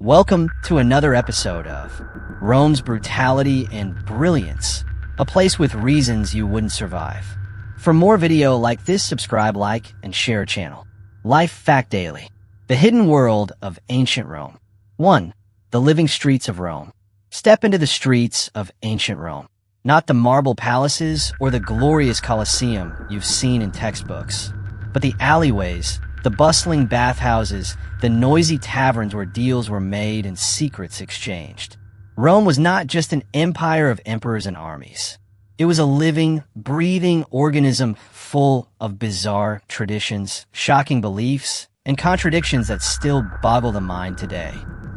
Welcome to another episode of Rome's Brutality and Brilliance, a place with reasons you wouldn't survive. For more video like this, subscribe, like, and share our channel. Life Fact Daily. The hidden world of ancient Rome. 1. The living streets of Rome. Step into the streets of ancient Rome. Not the marble palaces or the glorious Colosseum you've seen in textbooks, but the alleyways, the bustling bathhouses, the noisy taverns where deals were made and secrets exchanged. Rome was not just an empire of emperors and armies. It was a living, breathing organism full of bizarre traditions, shocking beliefs, and contradictions that still boggle the mind today.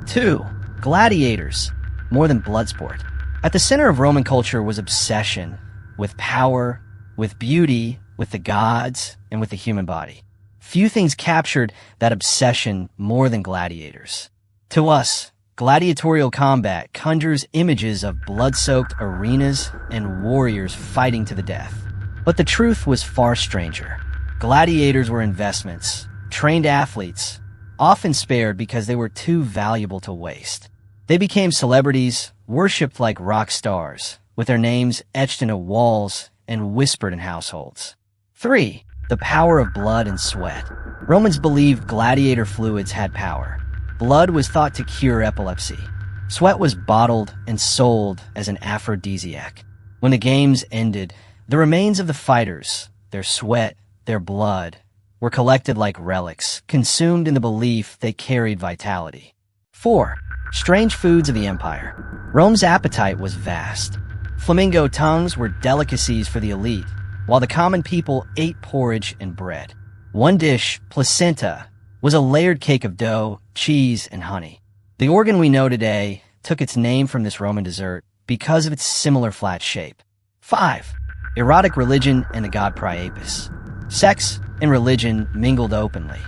2. Gladiators. More than bloodsport. At the center of Roman culture was obsession with power, with beauty, with the gods, and with the human body. Few things captured that obsession more than gladiators. To us, gladiatorial combat conjures images of blood-soaked arenas and warriors fighting to the death. But the truth was far stranger. Gladiators were investments, trained athletes, often spared because they were too valuable to waste. They became celebrities, worshipped like rock stars, with their names etched into walls and whispered in households. 3. The power of blood and sweat. Romans believed gladiator fluids had power. Blood was thought to cure epilepsy. Sweat was bottled and sold as an aphrodisiac. When the games ended, the remains of the fighters, their sweat, their blood, were collected like relics, consumed in the belief they carried vitality. 4. Strange foods of the empire. Rome's appetite was vast. Flamingo tongues were delicacies for the elite, while the common people ate porridge and bread. One dish, placenta, was a layered cake of dough, cheese, and honey. The organ we know today took its name from this Roman dessert because of its similar flat shape. 5. Erotic religion and the god Priapus. Sex and religion mingled openly.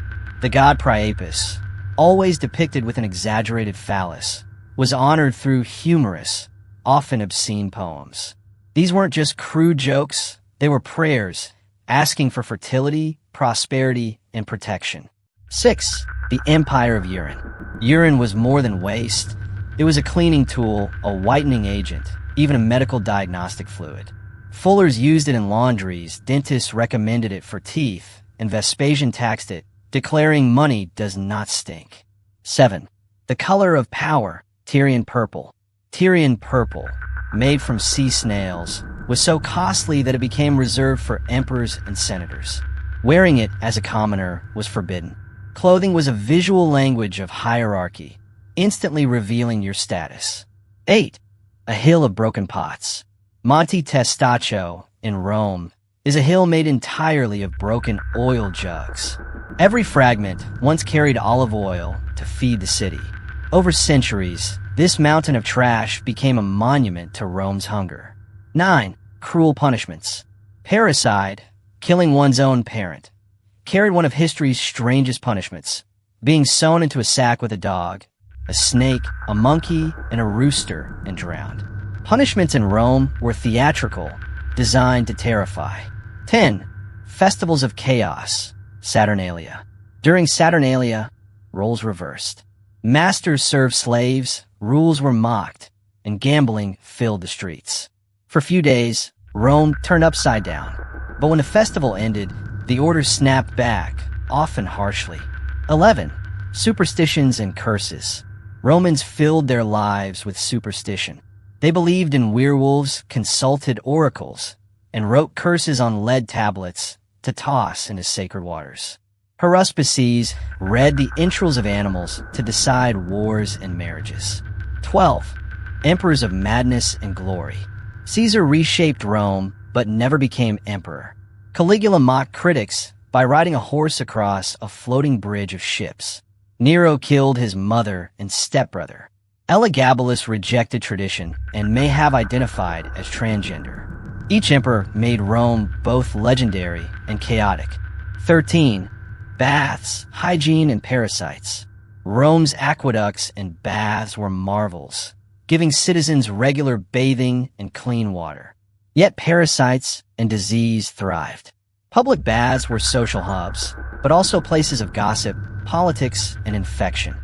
The god Priapus, always depicted with an exaggerated phallus, was honored through humorous, often obscene poems. These weren't just crude jokes. They were prayers, asking for fertility, prosperity, and protection. 6. The empire of urine. Urine was more than waste. It was a cleaning tool, a whitening agent, even a medical diagnostic fluid. Fullers used it in laundries, dentists recommended it for teeth, and Vespasian taxed it, declaring money does not stink. 7. The color of power. Tyrian purple. Tyrian purple, made from sea snails, was so costly that it became reserved for emperors and senators. Wearing it as a commoner was forbidden. Clothing was a visual language of hierarchy, instantly revealing your status. 8. A hill of broken pots. Monte Testaccio, in Rome, is a hill made entirely of broken oil jugs. Every fragment once carried olive oil to feed the city. Over centuries, this mountain of trash became a monument to Rome's hunger. 9. Cruel punishments. Parricide, killing one's own parent, carried one of history's strangest punishments, being sewn into a sack with a dog, a snake, a monkey, and a rooster, and drowned. Punishments in Rome were theatrical, designed to terrify. 10. Festivals of chaos. Saturnalia. During Saturnalia, roles reversed. Masters served slaves, rules were mocked, and gambling filled the streets. For a few days, Rome turned upside down. But when the festival ended, the order snapped back, often harshly. 11. Superstitions and curses. Romans filled their lives with superstition. They believed in werewolves, consulted oracles, and wrote curses on lead tablets to toss into sacred waters. Haruspices read the entrails of animals to decide wars and marriages. 12. Emperors of madness and glory. Caesar reshaped Rome, but never became emperor. Caligula mocked critics by riding a horse across a floating bridge of ships. Nero killed his mother and stepbrother. Elagabalus rejected tradition and may have identified as transgender. Each emperor made Rome both legendary and chaotic. 13. Baths, hygiene, and parasites. Rome's aqueducts and baths were marvels, giving citizens regular bathing and clean water. Yet parasites and disease thrived. Public baths were social hubs, but also places of gossip, politics, and infection.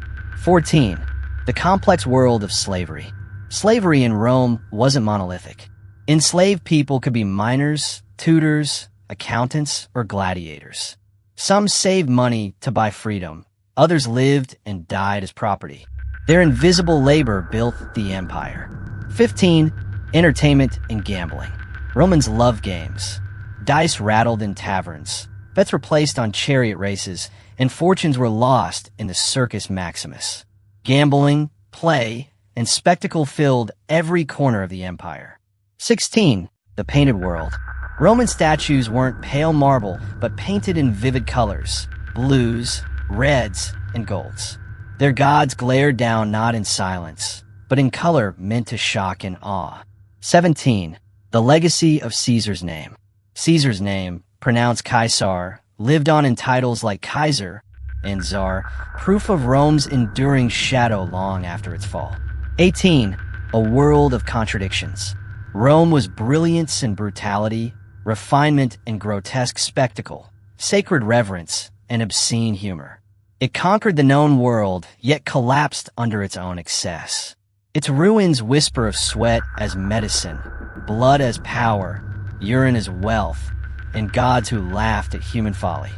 14. The complex world of slavery. Slavery in Rome wasn't monolithic. Enslaved people could be miners, tutors, accountants, or gladiators. Some saved money to buy freedom. Others lived and died as property. Their invisible labor built the empire. 15. Entertainment and gambling. Romans loved games. Dice rattled in taverns. Bets were placed on chariot races, and fortunes were lost in the Circus Maximus. Gambling, play, and spectacle filled every corner of the empire. 16. The painted world. Roman statues weren't pale marble, but painted in vivid colors, blues, reds, and golds. Their gods glared down not in silence, but in color meant to shock and awe. 17. The legacy of Caesar's name. Caesar's name, pronounced Caesar, lived on in titles like Kaiser and Tsar, proof of Rome's enduring shadow long after its fall. 18. A world of contradictions. Rome was brilliance and brutality, refinement and grotesque spectacle, sacred reverence and obscene humor. It conquered the known world, yet collapsed under its own excess. Its ruins whisper of sweat as medicine, blood as power, urine as wealth, and gods who laughed at human folly.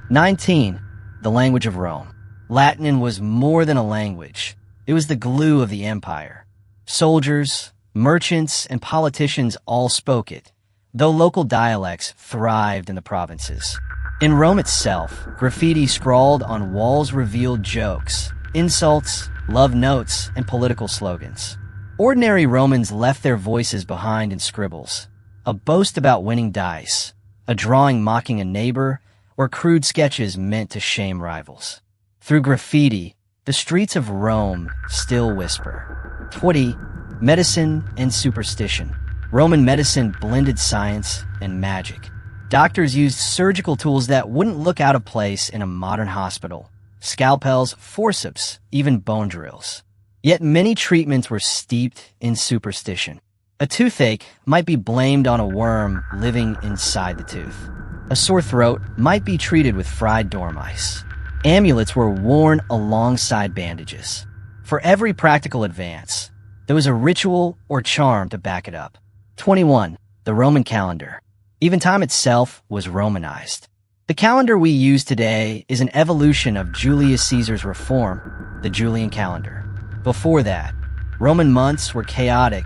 19. The language of Rome. Latin was more than a language. It was the glue of the empire. Soldiers, merchants, and politicians all spoke it, though local dialects thrived in the provinces. In Rome itself, graffiti scrawled on walls revealed jokes, insults, love notes, and political slogans. Ordinary Romans left their voices behind in scribbles, a boast about winning dice, a drawing mocking a neighbor, or crude sketches meant to shame rivals. Through graffiti, the streets of Rome still whisper. 20. Medicine and superstition. Roman medicine blended science and magic. Doctors used surgical tools that wouldn't look out of place in a modern hospital. Scalpels, forceps, even bone drills. Yet many treatments were steeped in superstition. A toothache might be blamed on a worm living inside the tooth. A sore throat might be treated with fried dormice. Amulets were worn alongside bandages. For every practical advance, there was a ritual or charm to back it up. 21. The Roman calendar. Even time itself was Romanized. The calendar we use today is an evolution of Julius Caesar's reform, the Julian calendar. Before that, Roman months were chaotic,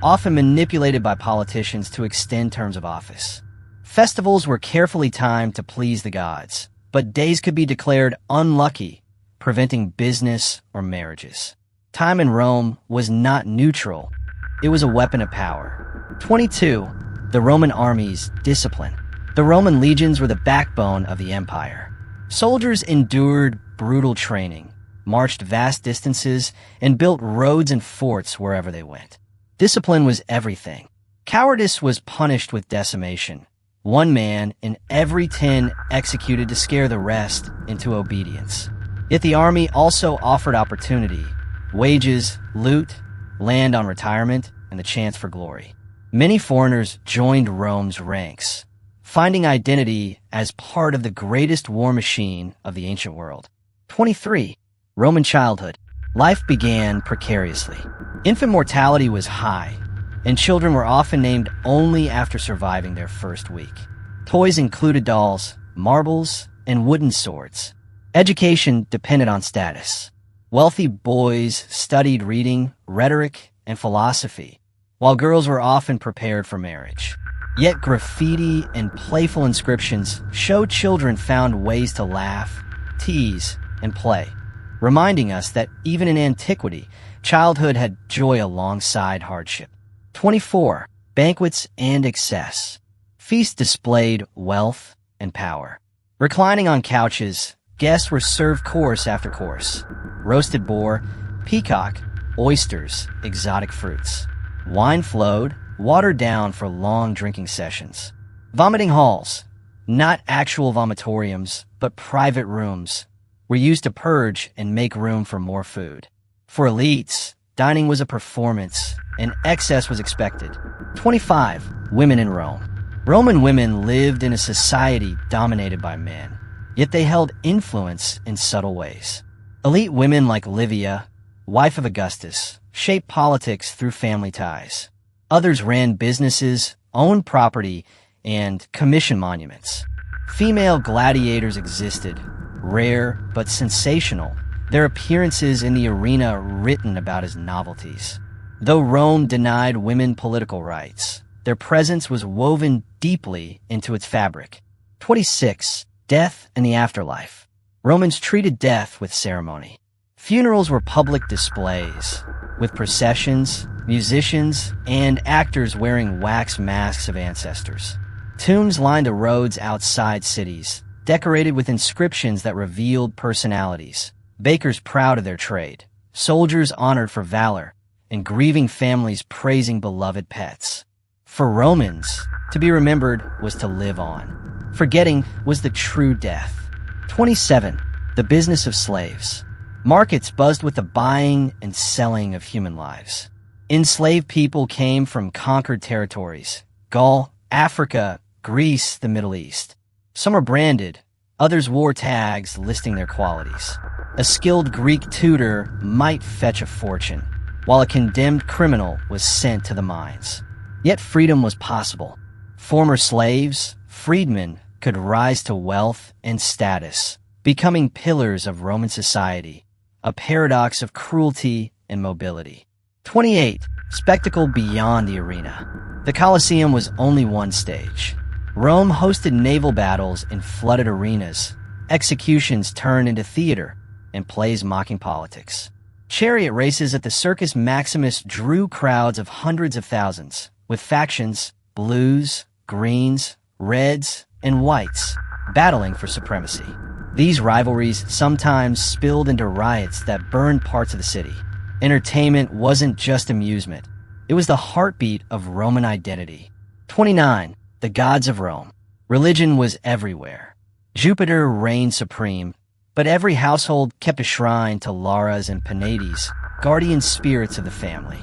often manipulated by politicians to extend terms of office. Festivals were carefully timed to please the gods, but days could be declared unlucky, preventing business or marriages. Time in Rome was not neutral. It was a weapon of power. 22. The Roman army's discipline. The Roman legions were the backbone of the empire. Soldiers endured brutal training, marched vast distances, and built roads and forts wherever they went. Discipline was everything. Cowardice was punished with decimation. One man in every 10 executed to scare the rest into obedience. Yet the army also offered opportunity, wages, loot, land on retirement, and the chance for glory. Many foreigners joined Rome's ranks, finding identity as part of the greatest war machine of the ancient world. 23. Roman childhood. Life began precariously. Infant mortality was high, and children were often named only after surviving their first week. Toys included dolls, marbles, and wooden swords. Education depended on status. Wealthy boys studied reading, rhetoric, and philosophy, while girls were often prepared for marriage. Yet graffiti and playful inscriptions showed children found ways to laugh, tease, and play, reminding us that even in antiquity, childhood had joy alongside hardship. 24. Banquets and excess. Feasts displayed wealth and power. Reclining on couches, guests were served course after course. Roasted boar, peacock, oysters, exotic fruits. Wine flowed, watered down for long drinking sessions. Vomiting halls, not actual vomitoriums, but private rooms, were used to purge and make room for more food. For elites, dining was a performance, and excess was expected. 25. Women in Rome. Roman women lived in a society dominated by men, yet they held influence in subtle ways. Elite women like Livia, wife of Augustus, shaped politics through family ties. Others ran businesses, owned property, and commissioned monuments. Female gladiators existed, rare but sensational, their appearances in the arena written about as novelties. Though Rome denied women political rights, their presence was woven deeply into its fabric. 26. Death and the afterlife. Romans treated death with ceremony. Funerals were public displays, with processions, musicians, and actors wearing wax masks of ancestors. Tombs lined the roads outside cities, decorated with inscriptions that revealed personalities. Bakers proud of their trade, soldiers honored for valor, and grieving families praising beloved pets. For Romans, to be remembered was to live on. Forgetting was the true death. 27. The business of slaves. Markets buzzed with the buying and selling of human lives. Enslaved people came from conquered territories: Gaul, Africa, Greece, the Middle East. Some were branded, others wore tags listing their qualities. A skilled Greek tutor might fetch a fortune, while a condemned criminal was sent to the mines. Yet freedom was possible. Former slaves, freedmen, could rise to wealth and status, becoming pillars of Roman society, a paradox of cruelty and mobility. 28. Spectacle beyond the arena. The Colosseum was only one stage. Rome hosted naval battles in flooded arenas, executions turned into theater, and plays mocking politics. Chariot races at the Circus Maximus drew crowds of hundreds of thousands, with factions, blues, greens, reds, and whites, battling for supremacy. These rivalries sometimes spilled into riots that burned parts of the city. Entertainment wasn't just amusement. It was the heartbeat of Roman identity. 29. The gods of Rome. Religion was everywhere. Jupiter reigned supreme, but every household kept a shrine to Laras and Penates, guardian spirits of the family.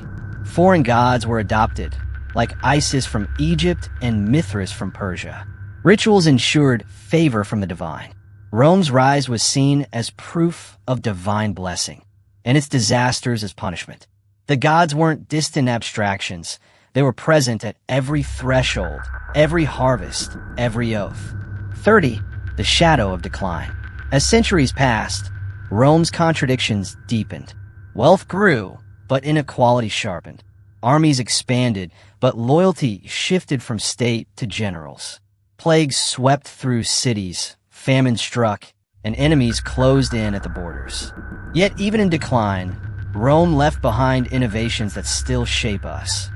Foreign gods were adopted, like Isis from Egypt and Mithras from Persia. Rituals ensured favor from the divine. Rome's rise was seen as proof of divine blessing, and its disasters as punishment. The gods weren't distant abstractions. They were present at every threshold, every harvest, every oath. 30. The shadow of decline. As centuries passed, Rome's contradictions deepened. Wealth grew, but inequality sharpened. Armies expanded, but loyalty shifted from state to generals. Plagues swept through cities, famine struck, and enemies closed in at the borders. Yet even in decline, Rome left behind innovations that still shape us.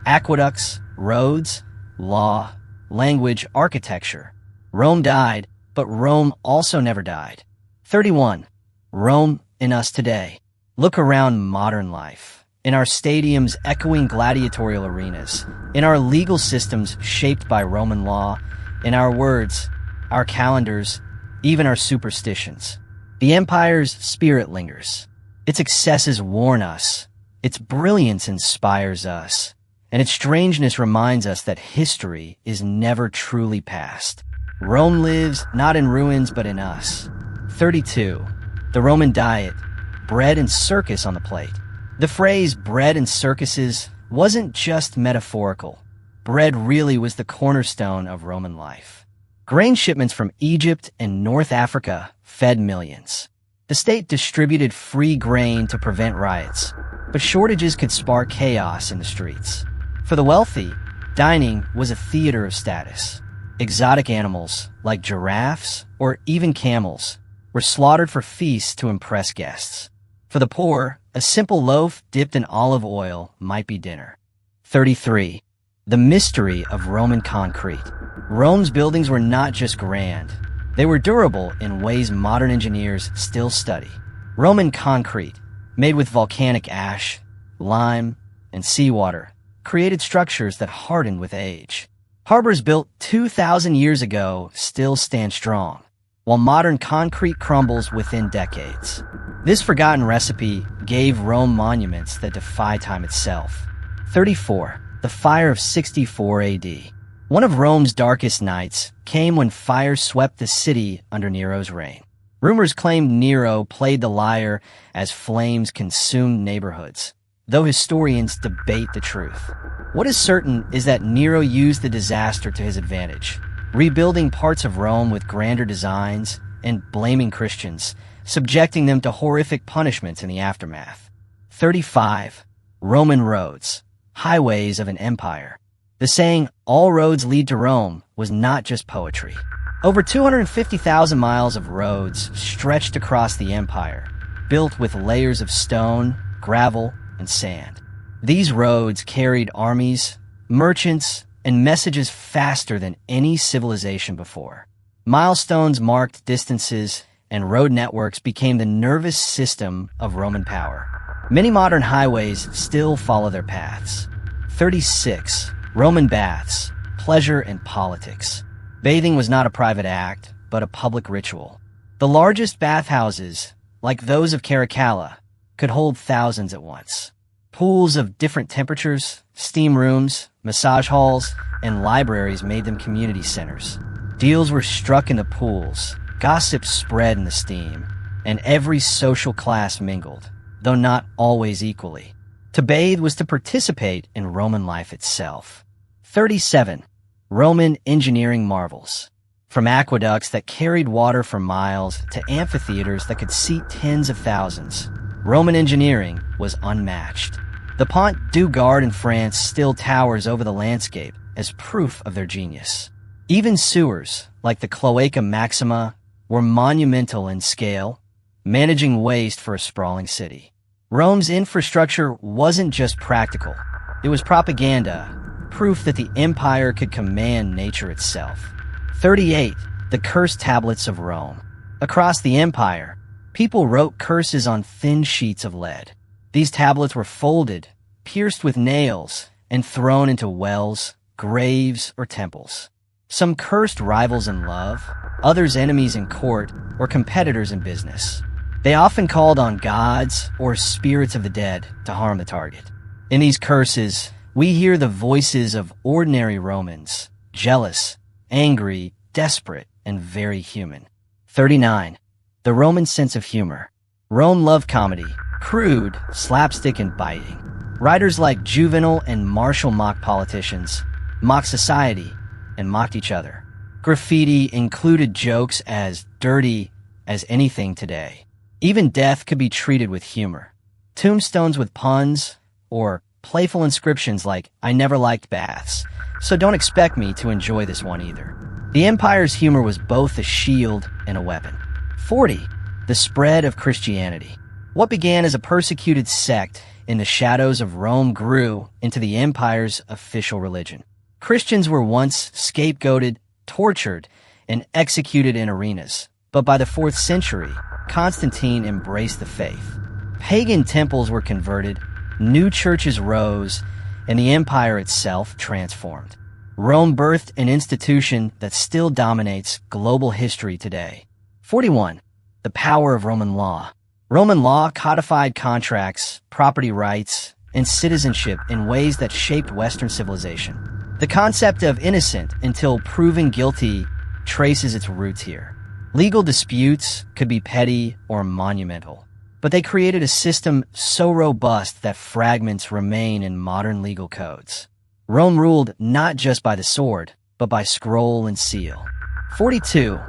Aqueducts, roads, law, language, architecture. Rome died, but Rome also never died. 31. Rome in us today. Look around modern life. In our stadiums echoing gladiatorial arenas. In our legal systems shaped by Roman law. In our words, our calendars, even our superstitions. The empire's spirit lingers. Its excesses warn us. Its brilliance inspires us. And its strangeness reminds us that history is never truly past. Rome lives not in ruins but in us. 32. The Roman diet. Bread and circus on the plate. The phrase bread and circuses wasn't just metaphorical. Bread really was the cornerstone of Roman life. Grain shipments from Egypt and North Africa fed millions. The state distributed free grain to prevent riots, but shortages could spark chaos in the streets. For the wealthy, dining was a theater of status. Exotic animals, like giraffes or even camels, were slaughtered for feasts to impress guests. For the poor, a simple loaf dipped in olive oil might be dinner. 33. The mystery of Roman concrete. Rome's buildings were not just grand. They were durable in ways modern engineers still study. Roman concrete, made with volcanic ash, lime, and seawater, created structures that hardened with age. Harbors built 2,000 years ago still stand strong, while modern concrete crumbles within decades. This forgotten recipe gave Rome monuments that defy time itself. 34. The Fire of 64 AD. One of Rome's darkest nights came when fire swept the city under Nero's reign. Rumors claimed Nero played the lyre as flames consumed neighborhoods, though historians debate the truth. What is certain is that Nero used the disaster to his advantage, rebuilding parts of Rome with grander designs and blaming Christians, subjecting them to horrific punishments in the aftermath. 35. Roman roads, highways of an empire. The saying, "all roads lead to Rome," was not just poetry. Over 250,000 miles of roads stretched across the empire, built with layers of stone, gravel, and sand. These roads carried armies, merchants, and messages faster than any civilization before. Milestones marked distances, and road networks became the nervous system of Roman power. Many modern highways still follow their paths. 36. Roman baths, pleasure and politics. Bathing was not a private act, but a public ritual. The largest bathhouses, like those of Caracalla, could hold thousands at once. Pools of different temperatures, steam rooms, massage halls, and libraries made them community centers. Deals were struck in the pools, gossip spread in the steam, and every social class mingled, though not always equally. To bathe was to participate in Roman life itself. 37. Roman engineering marvels. From aqueducts that carried water for miles to amphitheaters that could seat tens of thousands, Roman engineering was unmatched. The Pont du Gard in France still towers over the landscape as proof of their genius. Even sewers, like the Cloaca Maxima, were monumental in scale, managing waste for a sprawling city. Rome's infrastructure wasn't just practical, it was propaganda, proof that the empire could command nature itself. 38. The Curse Tablets of Rome. Across the empire, people wrote curses on thin sheets of lead. These tablets were folded, pierced with nails, and thrown into wells, graves, or temples. Some cursed rivals in love, others enemies in court, or competitors in business. They often called on gods or spirits of the dead to harm the target. In these curses, we hear the voices of ordinary Romans, jealous, angry, desperate, and very human. 39. The Roman sense of humor. Rome loved comedy, crude, slapstick, and biting. Writers like Juvenal and Martial mocked politicians, mocked society, and mocked each other. Graffiti included jokes as dirty as anything today. Even death could be treated with humor. Tombstones with puns, or playful inscriptions like, "I never liked baths, so don't expect me to enjoy this one either." The empire's humor was both a shield and a weapon. 40. The spread of Christianity. What began as a persecuted sect in the shadows of Rome grew into the empire's official religion. Christians were once scapegoated, tortured, and executed in arenas, but by the 4th century, Constantine embraced the faith. Pagan temples were converted, new churches rose, and the empire itself transformed. Rome birthed an institution that still dominates global history today. 41. The power of Roman law. Roman law codified contracts, property rights, and citizenship in ways that shaped Western civilization. The concept of innocent until proven guilty traces its roots here. Legal disputes could be petty or monumental, but they created a system so robust that fragments remain in modern legal codes. Rome ruled not just by the sword, but by scroll and seal. 42.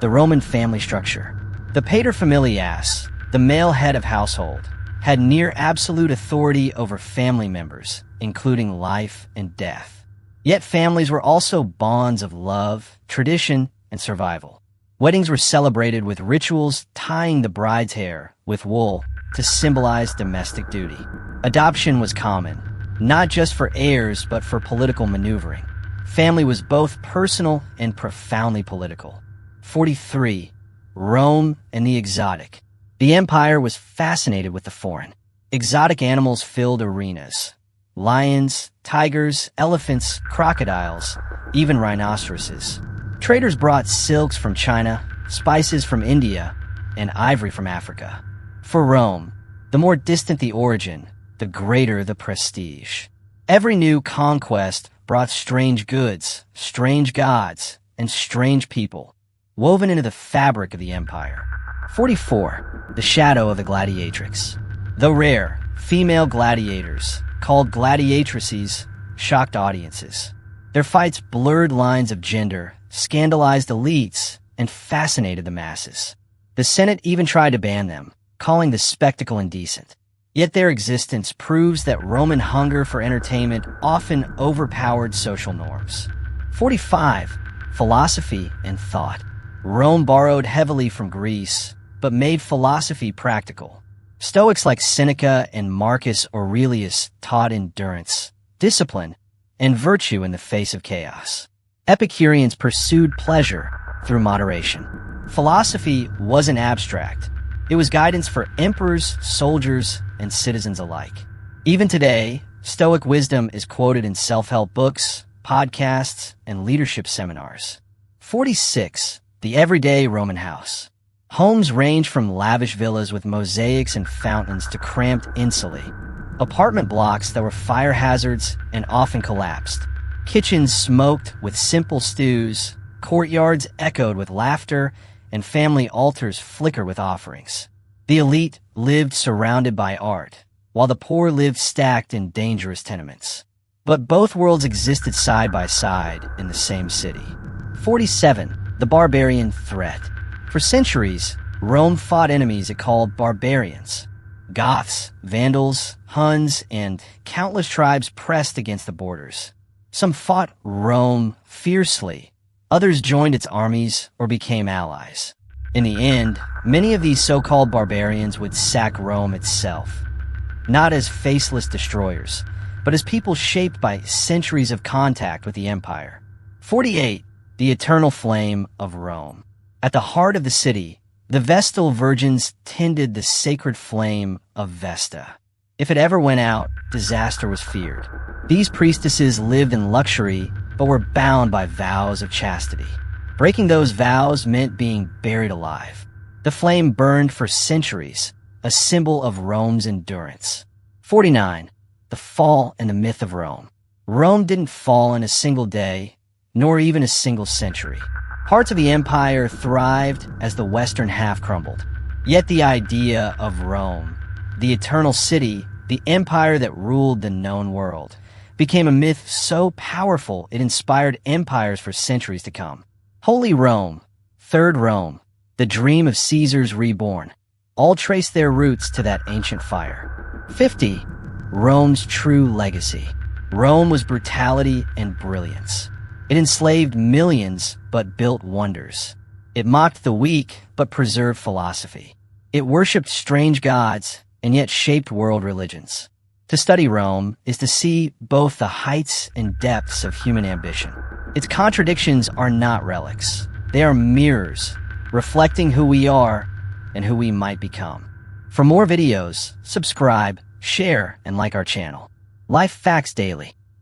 The Roman family structure. The paterfamilias, the male head of household, had near absolute authority over family members, including life and death. Yet families were also bonds of love, tradition, and survival. Weddings were celebrated with rituals tying the bride's hair with wool to symbolize domestic duty. Adoption was common, not just for heirs but for political maneuvering. Family was both personal and profoundly political. 43. Rome and the exotic. The empire was fascinated with the foreign. Exotic animals filled arenas. Lions, tigers, elephants, crocodiles, even rhinoceroses. Traders brought silks from China, spices from India, and ivory from Africa. For Rome, the more distant the origin, the greater the prestige. Every new conquest brought strange goods, strange gods, and strange people, woven into the fabric of the empire. 44. The shadow of the gladiatrix. Though rare, female gladiators, called gladiatrices, shocked audiences. Their fights blurred lines of gender, scandalized elites, and fascinated the masses. The Senate even tried to ban them, calling the spectacle indecent. Yet their existence proves that Roman hunger for entertainment often overpowered social norms. 45. Philosophy and thought. Rome borrowed heavily from Greece, but made philosophy practical. Stoics like Seneca and Marcus Aurelius taught endurance, discipline, and virtue in the face of chaos. Epicureans pursued pleasure through moderation. Philosophy wasn't abstract. It was guidance for emperors, soldiers, and citizens alike. Even today, Stoic wisdom is quoted in self-help books, podcasts, and leadership seminars. 46. The everyday Roman house. Homes range from lavish villas with mosaics and fountains to cramped insulae. Apartment blocks that were fire hazards and often collapsed. Kitchens smoked with simple stews, courtyards echoed with laughter, and family altars flicker with offerings. The elite lived surrounded by art, while the poor lived stacked in dangerous tenements. But both worlds existed side by side in the same city. 47. The barbarian threat. For centuries, Rome fought enemies it called barbarians. Goths, Vandals, Huns, and countless tribes pressed against the borders. Some fought Rome fiercely. Others joined its armies or became allies. In the end, many of these so-called barbarians would sack Rome itself. Not as faceless destroyers, but as people shaped by centuries of contact with the empire. 48. The eternal flame of Rome. At the heart of the city, the Vestal virgins tended the sacred flame of Vesta. If it ever went out, disaster was feared. These priestesses lived in luxury, but were bound by vows of chastity. Breaking those vows meant being buried alive. The flame burned for centuries, a symbol of Rome's endurance. 49. The fall and the myth of Rome. Rome didn't fall in a single day, nor even a single century. Parts of the empire thrived as the western half crumbled. Yet the idea of Rome, the eternal city, the empire that ruled the known world, became a myth so powerful it inspired empires for centuries to come. Holy Rome, Third Rome, the dream of Caesars reborn, all trace their roots to that ancient fire. 50. Rome's true legacy. Rome was brutality and brilliance. It enslaved millions, but built wonders. It mocked the weak, but preserved philosophy. It worshipped strange gods, and yet shaped world religions. To study Rome is to see both the heights and depths of human ambition. Its contradictions are not relics. They are mirrors, reflecting who we are and who we might become. For more videos, subscribe, share, and like our channel. Life Facts Daily.